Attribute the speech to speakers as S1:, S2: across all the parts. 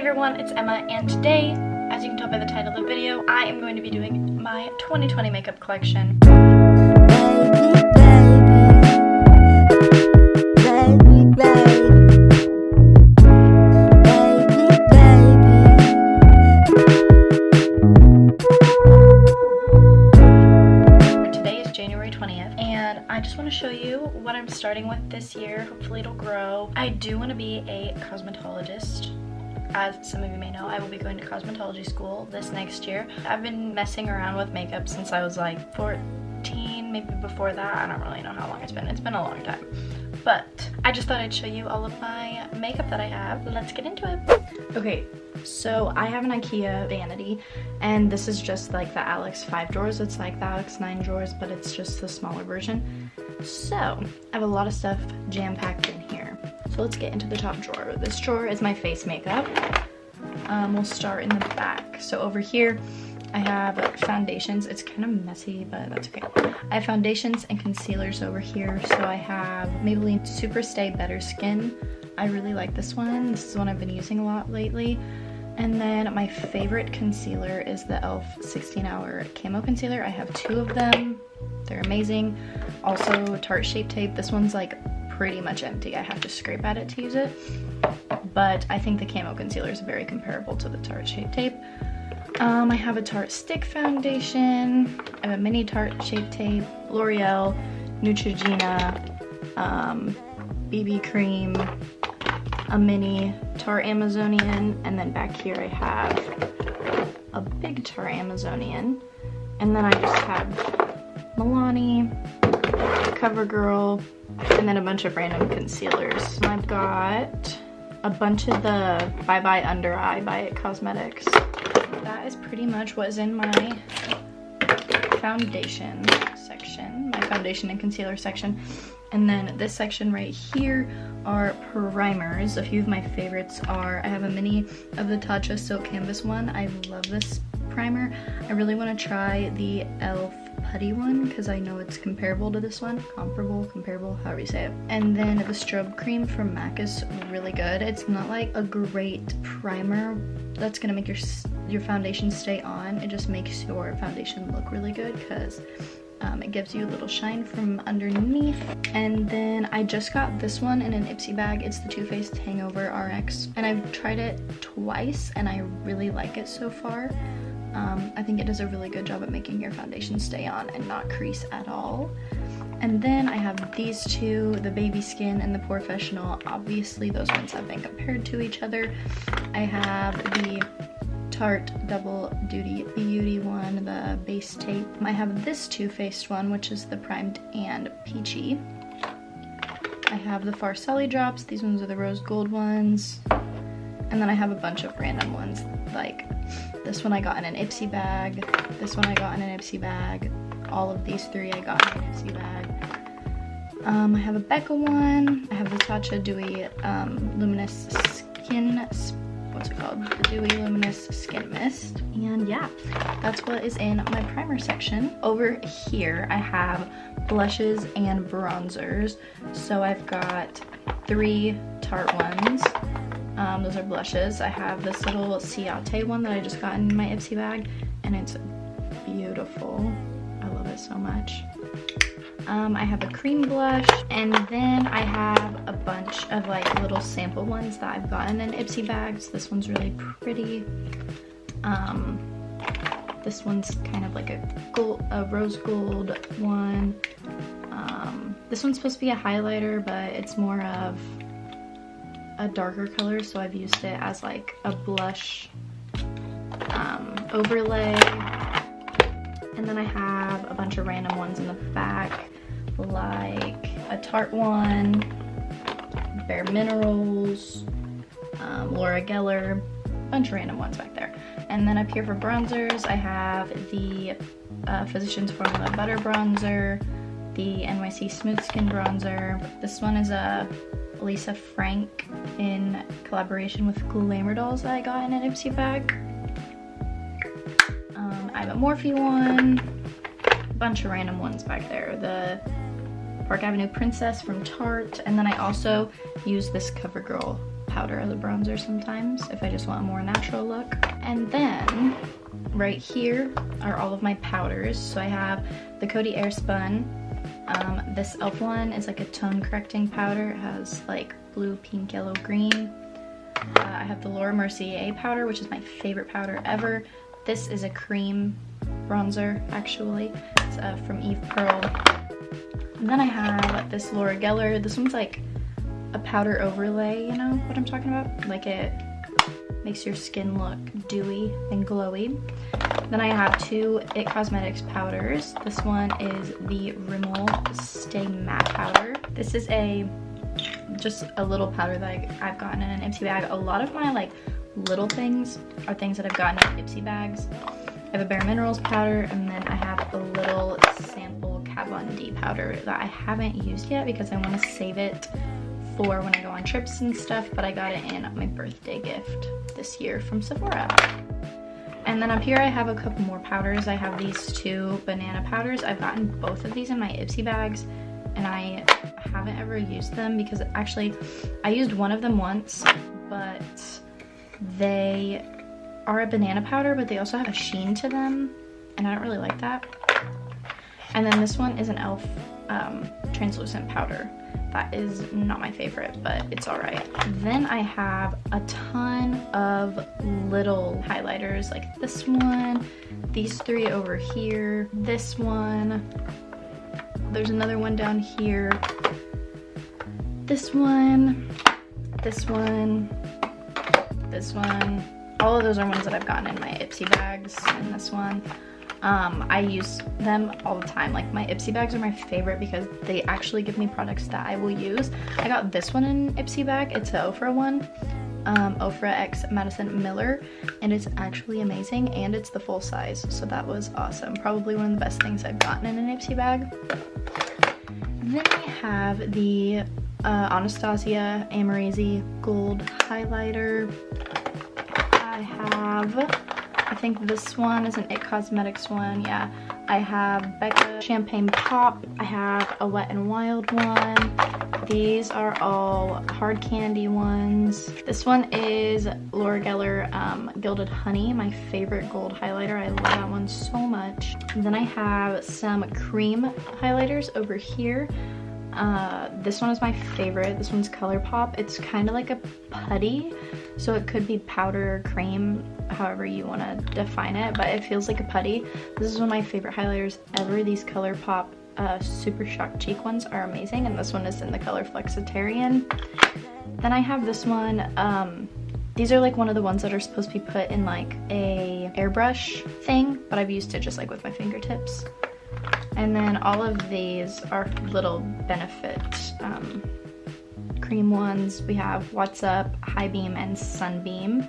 S1: everyone, it's Emma, and today, as you can tell by the title of the video, I am going to be doing my 2020 makeup collection. Today is January 20th, and I just want to show you what I'm starting with this year. Hopefully it'll grow. I do want to be a cosmetologist. As some of you may know, I will be going to cosmetology school this next year. I've been messing around with makeup since I was like 14, maybe before that. I don't really know how long it's been. It's been a long time. But I just thought I'd show you all of my makeup that I have. Let's get into it. Okay, so I have an IKEA vanity, and this is just like the Alex 5 drawers. It's like the Alex 9 drawers, but it's just the smaller version. So I have a lot of stuff jam-packed in here. So let's get into the top drawer. This drawer is my face makeup. We'll start in the back. So over here, I have foundations. It's kind of messy, but that's okay. I have foundations and concealers over here. So I have Maybelline Super Stay Better Skin. I really like this one. This is one I've been using a lot lately. And then my favorite concealer is the e.l.f. 16-Hour Camo Concealer. I have 2 of them. They're amazing. Also Tarte Shape Tape. This one's like pretty much empty. I have to scrape at it to use it. But I think the Camo Concealer is very comparable to the Tarte Shape Tape. I have a Tarte Stick Foundation. I have a mini Tarte Shape Tape. L'Oreal, Neutrogena, BB Cream, a mini Tarte Amazonian, and then back here I have a big Tarte Amazonian. And then I just have Milani, CoverGirl, and then a bunch of random concealers. I've got a bunch of the Bye Bye Under Eye by It Cosmetics. That is pretty much what is in my foundation section, my foundation and concealer section. And then this section right here are primers. A few of my favorites are, I have a mini of the Tatcha Silk Canvas one. I love this primer. I really want to try the e.l.f. Putty one because I know it's comparable to this one. Comparable, however you say it. And then the strobe cream from MAC is really good. It's not like a great primer that's gonna make your foundation stay on. It just makes your foundation look really good because it gives you a little shine from underneath. And then I just got this one in an Ipsy bag. It's the Too Faced Hangover RX, and I've tried it twice and I really like it so far. I think it does a really good job at making your foundation stay on and not crease at all. And then I have these two, the Baby Skin and the Professional. Obviously those ones have been compared to each other. I have the Tarte Double Duty Beauty one, the base tape. I have this Too Faced one, which is the Primed and Peachy. I have the Farcelli drops. These ones are the rose gold ones. And then I have a bunch of random ones, like this one I got in an Ipsy bag, this one I got in an Ipsy bag, all of these 3 I got in an Ipsy bag. I have a Becca one, I have the Tatcha Dewy Luminous Skin, what's it called? The Dewy Luminous Skin Mist. And yeah, that's what is in my primer section. Over here I have blushes and bronzers. So I've got 3 Tarte ones. Those are blushes. I have this little Ciate one that I just got in my Ipsy bag, and it's beautiful. I love it so much. I have a cream blush, and then I have a bunch of like little sample ones that I've gotten in Ipsy bags. This one's really pretty. This one's kind of like a rose gold one. This one's supposed to be a highlighter, but it's more of a darker color, so I've used it as like a blush overlay. And then I have a bunch of random ones in the back, like a Tarte one, Bare Minerals, Laura Geller, a bunch of random ones back there. And then up here for bronzers, I have the Physicians Formula Butter Bronzer, the NYC Smooth Skin Bronzer. This one is a Lisa Frank in collaboration with Glamour Dolls that I got in an Ipsy bag. I have a Morphe one, a bunch of random ones back there. The Park Avenue Princess from Tarte, and then I also use this CoverGirl powder as a bronzer sometimes if I just want a more natural look. And then right here are all of my powders. So I have the Coty Airspun. This e.l.f. one is like a tone correcting powder. It has like blue, pink, yellow, green. I have the Laura Mercier powder, which is my favorite powder ever. This is a cream bronzer, actually. It's from Eve Pearl. And then I have this Laura Geller. This one's like a powder overlay, you know what I'm talking about? Like it makes your skin look dewy and glowy. Then I have two IT Cosmetics powders. This one is the Rimmel Stay Matte powder. This is just a little powder that I've gotten in an Ipsy bag. A lot of my like little things are things that I've gotten in Ipsy bags. I have a Bare Minerals powder, and then I have a little sample Kat Von D powder that I haven't used yet because I want to save it for when I go on trips and stuff, but I got it in my birthday gift this year from Sephora. And then up here I have a couple more powders. I have these two banana powders. I've gotten both of these in my Ipsy bags, and I haven't ever used them because actually I used one of them once, but they are a banana powder, but they also have a sheen to them, and I don't really like that. And then this one is an e.l.f. Translucent powder. That is not my favorite, but it's all right. Then I have a ton of little highlighters, like this one, these three over here, this one, there's another one down here, this one, this one, this one. All of those are ones that I've gotten in my Ipsy bags, and this one. I use them all the time. Like my Ipsy bags are my favorite because they actually give me products that I will use. I got this one in Ipsy bag. It's the Ofra one, Ofra X Madison Miller, and it's actually amazing, and it's the full size, so that was awesome. Probably one of the best things I've gotten in an Ipsy bag. Then I have the Anastasia Amorese Gold Highlighter. I think this one is an IT Cosmetics one, yeah. I have Becca Champagne Pop. I have a Wet n Wild one. These are all hard candy ones. This one is Laura Geller Gilded Honey, my favorite gold highlighter. I love that one so much. And then I have some cream highlighters over here. This one is my favorite. This one's ColourPop. It's kind of like a putty, so it could be powder or cream, however you want to define it, but it feels like a putty. This is one of my favorite highlighters ever. These ColourPop Super Shock Cheek ones are amazing, and this one is in the color Flexitarian. Then I have this one. These are like one of the ones that are supposed to be put in like a airbrush thing, but I've used it just like with my fingertips. And then all of these are little Benefit cream ones. We have What's Up, High Beam, and Sunbeam.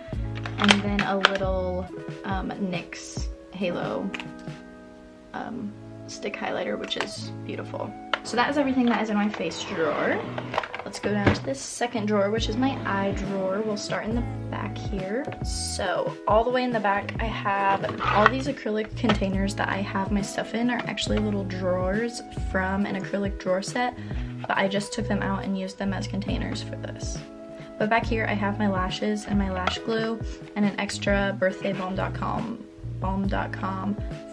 S1: And then a little NYX Halo stick highlighter, which is beautiful. So that is everything that is in my face drawer. Let's go down to this second drawer, which is my eye drawer. We'll start in the back here. So all the way in the back, I have all these acrylic containers that I have my stuff in are actually little drawers from an acrylic drawer set, but I just took them out and used them as containers for this. But back here, I have my lashes and my lash glue and an extra birthday balm.com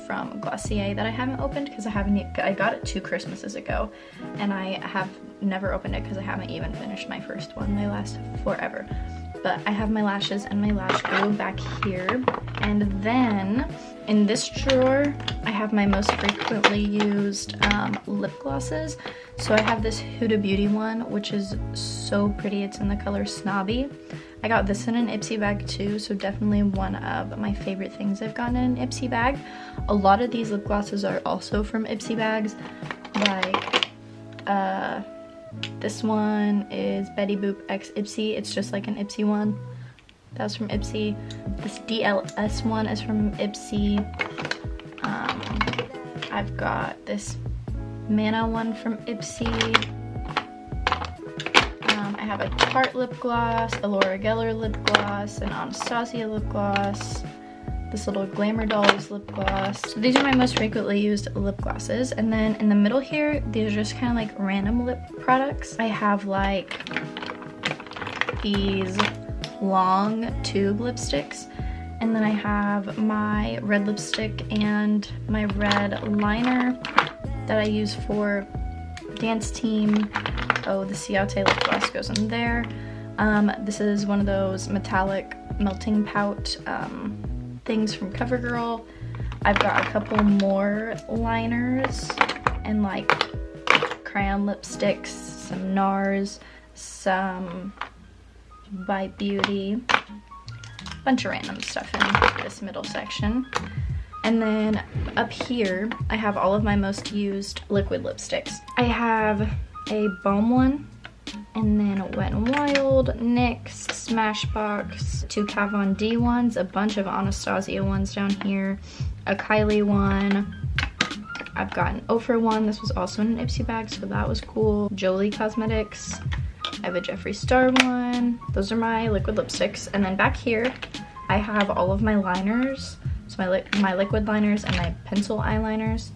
S1: from Glossier that I haven't opened because I got it 2 Christmases ago, and I have never opened it because I haven't even finished my first one. They last forever. But I have my lashes and my lash glue back here. And then in this drawer, I have my most frequently used lip glosses. So I have this Huda Beauty one, which is so pretty. It's in the color Snobby. I got this in an Ipsy bag too, so definitely one of my favorite things I've gotten in an Ipsy bag. A lot of these lip glosses are also from Ipsy bags. Like, this one is Betty Boop X Ipsy. It's just like an Ipsy one. That's from Ipsy. This DLS one is from Ipsy. I've got this Mana one from Ipsy. I have a Tarte lip gloss, a Laura Geller lip gloss, an Anastasia lip gloss, this little Glamour Dolls lip gloss. So these are my most frequently used lip glosses. And then in the middle here, these are just kind of like random lip products. I have like these long tube lipsticks. And then I have my red lipstick and my red liner that I use for dance team. Oh, the Ciate lip gloss goes in there. This is one of those metallic melting pout things from CoverGirl. I've got a couple more liners and like crayon lipsticks, some NARS, some Bite Beauty, bunch of random stuff in this middle section. And then up here, I have all of my most used liquid lipsticks. I have a Balm one, and then a Wet n Wild, NYX, Smashbox, 2 Kat Von D ones, a bunch of Anastasia ones down here, a Kylie one. I've got an Oprah one. This was also in an Ipsy bag, so that was cool. Jolie Cosmetics. I have a Jeffree Star one. Those are my liquid lipsticks. And then back here, I have all of my liners. So my liquid liners and my pencil eyeliners.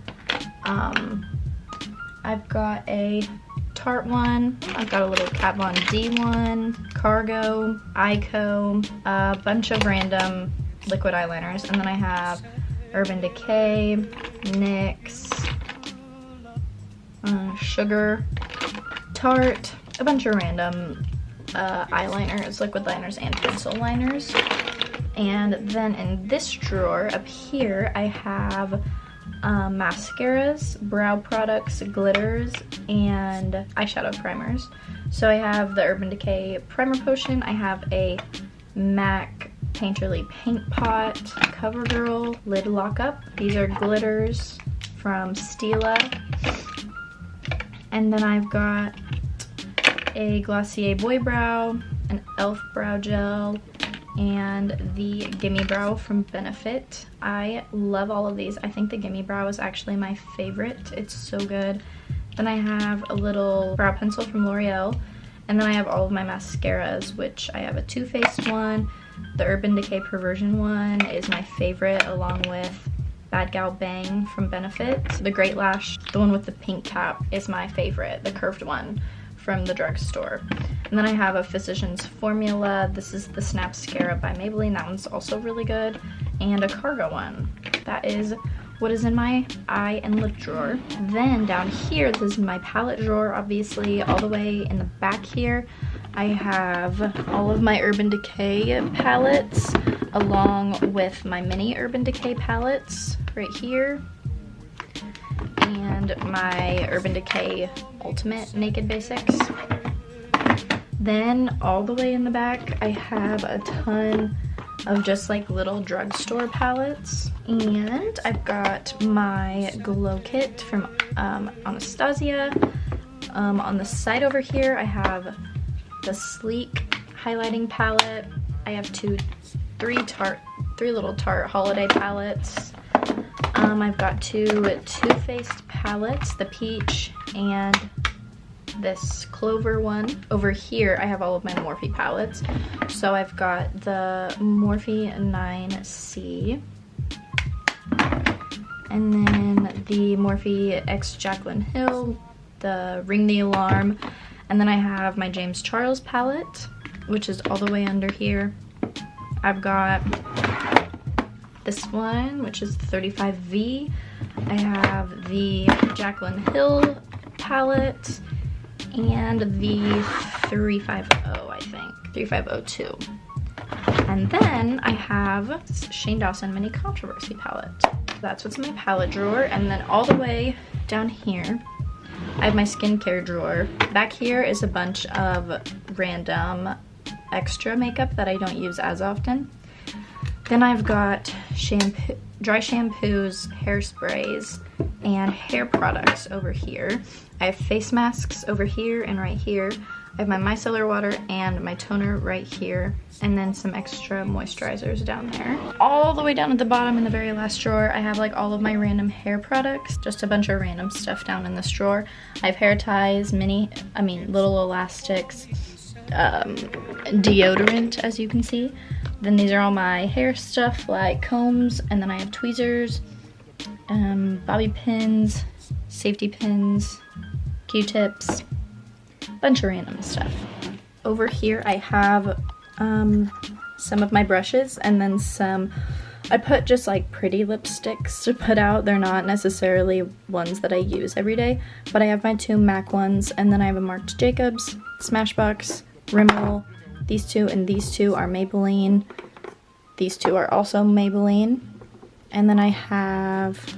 S1: I've got a Tarte one. I've got a little Kat Von D one, Cargo, Ico, a bunch of random liquid eyeliners. And then I have Urban Decay, NYX, Sugar, Tarte, a bunch of random eyeliners, liquid liners, and pencil liners. And then in this drawer up here, I have mascaras, brow products, glitters, and eyeshadow primers. So I have the Urban Decay Primer Potion. I have a MAC Painterly Paint Pot, CoverGirl Lid Lockup. These are glitters from Stila. And then I've got a Glossier Boy Brow, an e.l.f. Brow Gel, and the Gimme Brow from Benefit. I love all of these. I think the Gimme Brow is actually my favorite. It's so good. Then I have a little brow pencil from L'Oreal, and then I have all of my mascaras, which I have a Too Faced one. The Urban Decay Perversion one is my favorite, along with Bad Gal Bang from Benefit. The Great Lash, the one with the pink cap, is my favorite, the curved one from the drugstore. And then I have a Physicians Formula. This is the Snapscara by Maybelline. That one's also really good. And a Cargo one. That is what is in my eye and lip drawer. Then down here, this is my palette drawer, obviously. All the way in the back here, I have all of my Urban Decay palettes, along with my mini Urban Decay palettes right here, and my Urban Decay Ultimate Naked Basics. Then all the way in the back, I have a ton of just like little drugstore palettes. And I've got my Glow Kit from Anastasia. On the side over here, I have the Sleek highlighting palette. I have three little Tarte holiday palettes. I've got two Too Faced palettes, the peach and this clover one. Over here, I have all of my Morphe palettes. So I've got the Morphe 9C, and then the Morphe X Jaclyn Hill, the Ring the Alarm, and then I have my James Charles palette, which is all the way under here. I've got this one, which is the 35V. I have the Jaclyn Hill palette and the 350, I think, 3502. And then I have Shane Dawson Mini Controversy palette. That's what's in my palette drawer. And then all the way down here, I have my skincare drawer. Back here is a bunch of random extra makeup that I don't use as often. Then I've got shampoo, dry shampoos, hairsprays, and hair products over here. I have face masks over here and right here. I have my micellar water and my toner right here, and then some extra moisturizers down there. All the way down at the bottom in the very last drawer, I have like all of my random hair products, just a bunch of random stuff down in this drawer. I have hair ties, little elastics, deodorant, as you can see. Then these are all my hair stuff, like combs, and then I have tweezers, bobby pins, safety pins, Q-tips, bunch of random stuff. over here I have some of my brushes, and then some, I put just like pretty lipsticks to put out. They're not necessarily ones that I use every day, but I have my 2 MAC ones, and then I have a Marc Jacobs, Smashbox, Rimmel. These 2 and these 2 are Maybelline. These 2 are also Maybelline. And then I have,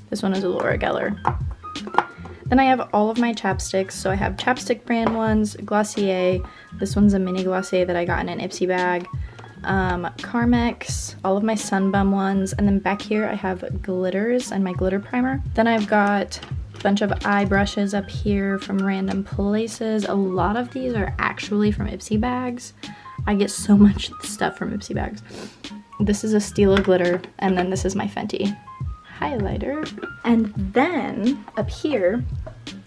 S1: this one is a Laura Geller. Then I have all of my chapsticks. So I have chapstick brand ones, Glossier. This one's a mini Glossier that I got in an Ipsy bag. Carmex, all of my Sunbum ones, and then back here I have glitters and my glitter primer. Then I've got a bunch of eye brushes up here from random places. A lot of these are actually from Ipsy bags. I get so much stuff from Ipsy bags. This is a Stila glitter, and then this is my Fenty highlighter. And then up here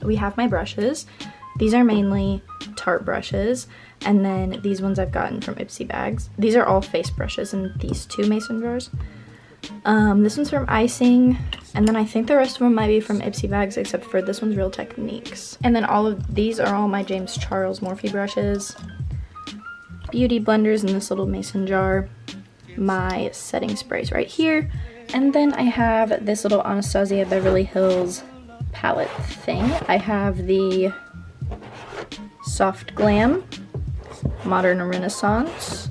S1: we have my brushes. These are mainly Tarte brushes, and then these ones I've gotten from Ipsy bags. These are all face brushes in these 2 mason jars. This one's from Icing, and then I think the rest of them might be from Ipsy bags, except for this one's Real Techniques. And then all of these are all my James Charles Morphe brushes, beauty blenders in this little mason jar, my setting sprays right here, and then I have this little Anastasia Beverly Hills palette thing. I have the Soft Glam, Modern Renaissance,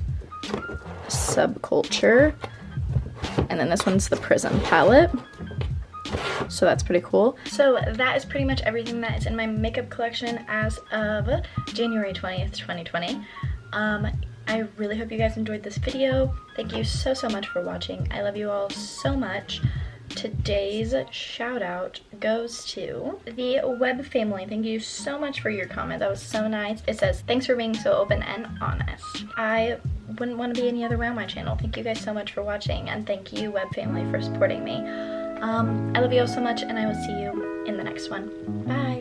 S1: Subculture, and then this one's the Prism palette. So that's pretty cool. So that is pretty much everything that is in my makeup collection as of January 20th, 2020. I really hope you guys enjoyed this video. Thank you so much for watching. I love you all so much. Today's shout out goes to the Web family. Thank you so much for your comment. That was so nice. It says, thanks for being so open and honest. I wouldn't want to be any other way on my channel. Thank you guys so much for watching, and thank you Web family for supporting me. I love you all so much, and I will see you in the next one. Bye.